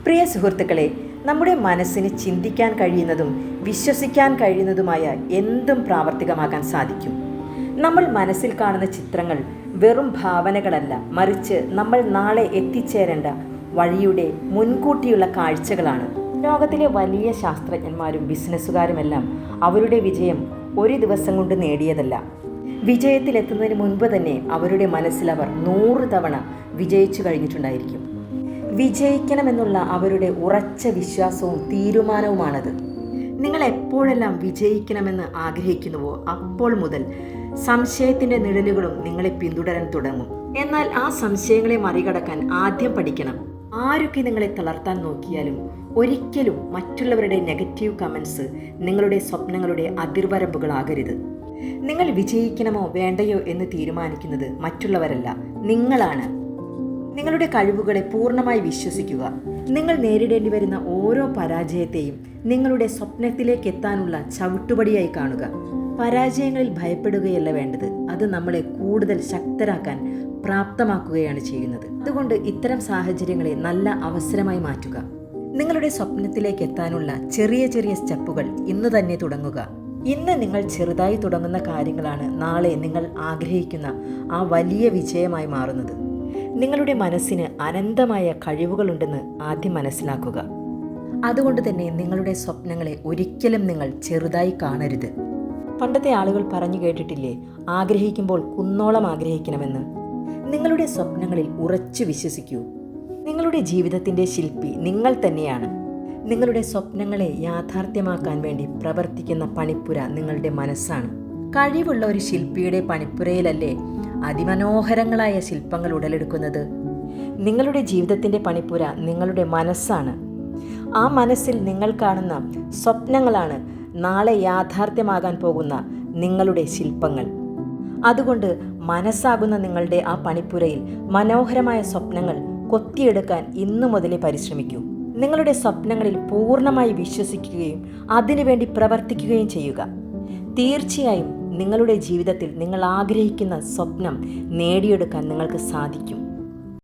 പ്രിയ സുഹൃത്തുക്കളെ, നമ്മുടെ മനസ്സിന് ചിന്തിക്കാൻ കഴിയുന്നതും വിശ്വസിക്കാൻ കഴിയുന്നതുമായ എന്തും പ്രാവർത്തികമാക്കാൻ സാധിക്കും. നമ്മൾ മനസ്സിൽ കാണുന്ന ചിത്രങ്ങൾ വെറും ഭാവനകളല്ല, മറിച്ച് നമ്മൾ നാളെ എത്തിച്ചേരേണ്ട വഴിയുടെ മുൻകൂട്ടിയുള്ള കാഴ്ചകളാണ്. ലോകത്തിലെ വലിയ ശാസ്ത്രജ്ഞന്മാരും ബിസിനസ്സുകാരുമെല്ലാം അവരുടെ വിജയം ഒരു ദിവസം കൊണ്ട് നേടിയതല്ല. വിജയത്തിലെത്തുന്നതിന് മുൻപ് തന്നെ അവരുടെ മനസ്സിൽ അവർ 100 തവണ വിജയിച്ചു കഴിഞ്ഞിട്ടുണ്ടായിരിക്കും. വിജയിക്കണമെന്നുള്ള അവരുടെ ഉറച്ച വിശ്വാസവും തീരുമാനവുമാണത്. നിങ്ങൾ എപ്പോഴെല്ലാം വിജയിക്കണമെന്ന് ആഗ്രഹിക്കുന്നുവോ അപ്പോൾ മുതൽ സംശയത്തിൻ്റെ നിഴലുകളും നിങ്ങളെ പിന്തുടരാൻ തുടങ്ങും. എന്നാൽ ആ സംശയങ്ങളെ മറികടക്കാൻ ആദ്യം പഠിക്കണം. ആരൊക്കെ നിങ്ങളെ തളർത്താൻ നോക്കിയാലും ഒരിക്കലും മറ്റുള്ളവരുടെ നെഗറ്റീവ് കമൻസ് നിങ്ങളുടെ സ്വപ്നങ്ങളുടെ അതിർവരമ്പുകളാകരുത്. നിങ്ങൾ വിജയിക്കണമോ വേണ്ടയോ എന്ന് തീരുമാനിക്കുന്നത് മറ്റുള്ളവരല്ല, നിങ്ങളാണ്. നിങ്ങളുടെ കഴിവുകളെ പൂർണ്ണമായി വിശ്വസിക്കുക. നിങ്ങൾ നേരിടേണ്ടി വരുന്ന ഓരോ പരാജയത്തെയും നിങ്ങളുടെ സ്വപ്നത്തിലേക്ക് എത്താനുള്ള ചവിട്ടുപടിയായി കാണുക. പരാജയങ്ങളിൽ ഭയപ്പെടുകയല്ല വേണ്ടത്, അത് നമ്മളെ കൂടുതൽ ശക്തരാക്കാൻ പ്രാപ്തമാക്കുകയാണ് ചെയ്യുന്നത്. അതുകൊണ്ട് ഇത്തരം സാഹചര്യങ്ങളെ നല്ല അവസരമായി മാറ്റുക. നിങ്ങളുടെ സ്വപ്നത്തിലേക്ക് എത്താനുള്ള ചെറിയ ചെറിയ സ്റ്റെപ്പുകൾ ഇന്ന് തന്നെ തുടങ്ങുക. ഇന്ന് നിങ്ങൾ ചെറുതായി തുടങ്ങുന്ന കാര്യങ്ങളാണ് നാളെ നിങ്ങൾ ആഗ്രഹിക്കുന്ന ആ വലിയ വിജയമായി മാറുന്നത്. നിങ്ങളുടെ മനസ്സിന് അനന്തമായ കഴിവുകളുണ്ടെന്ന് ആദ്യം മനസ്സിലാക്കുക. അതുകൊണ്ട് തന്നെ നിങ്ങളുടെ സ്വപ്നങ്ങളെ ഒരിക്കലും നിങ്ങൾ ചെറുതായി കാണരുത്. പണ്ടത്തെ ആളുകൾ പറഞ്ഞു കേട്ടിട്ടില്ലേ, ആഗ്രഹിക്കുമ്പോൾ കുന്നോളം ആഗ്രഹിക്കണമെന്ന്. നിങ്ങളുടെ സ്വപ്നങ്ങളിൽ ഉറച്ചു വിശ്വസിക്കൂ. നിങ്ങളുടെ ജീവിതത്തിൻ്റെ ശില്പി നിങ്ങൾ തന്നെയാണ്. നിങ്ങളുടെ സ്വപ്നങ്ങളെ യാഥാർത്ഥ്യമാക്കാൻ വേണ്ടി പ്രവർത്തിക്കുന്ന പണിപ്പുര നിങ്ങളുടെ മനസ്സാണ്. കഴിവുള്ള ഒരു ശില്പിയുടെ പണിപ്പുരയിലല്ലേ അതിമനോഹരങ്ങളായ ശില്പങ്ങൾ ഉടലെടുക്കുന്നത്. നിങ്ങളുടെ ജീവിതത്തിൻ്റെ പണിപ്പുര നിങ്ങളുടെ മനസ്സാണ്. ആ മനസ്സിൽ നിങ്ങൾ കാണുന്ന സ്വപ്നങ്ങളാണ് നാളെ യാഥാർത്ഥ്യമാകാൻ പോകുന്ന നിങ്ങളുടെ ശില്പങ്ങൾ. അതുകൊണ്ട് മനസ്സാകുന്ന നിങ്ങളുടെ ആ പണിപ്പുരയിൽ മനോഹരമായ സ്വപ്നങ്ങൾ കൊത്തിയെടുക്കാൻ ഇന്നു മുതലേ പരിശ്രമിക്കൂ. നിങ്ങളുടെ സ്വപ്നങ്ങളിൽ പൂർണ്ണമായി വിശ്വസിക്കുകയും അതിനുവേണ്ടി പ്രവർത്തിക്കുകയും ചെയ്യുക. തീർച്ചയായും നിങ്ങളുടെ ജീവിതത്തിൽ നിങ്ങൾ ആഗ്രഹിക്കുന്ന സ്വപ്നം നേടിയെടുക്കാൻ നിങ്ങൾക്ക് സാധിക്കും.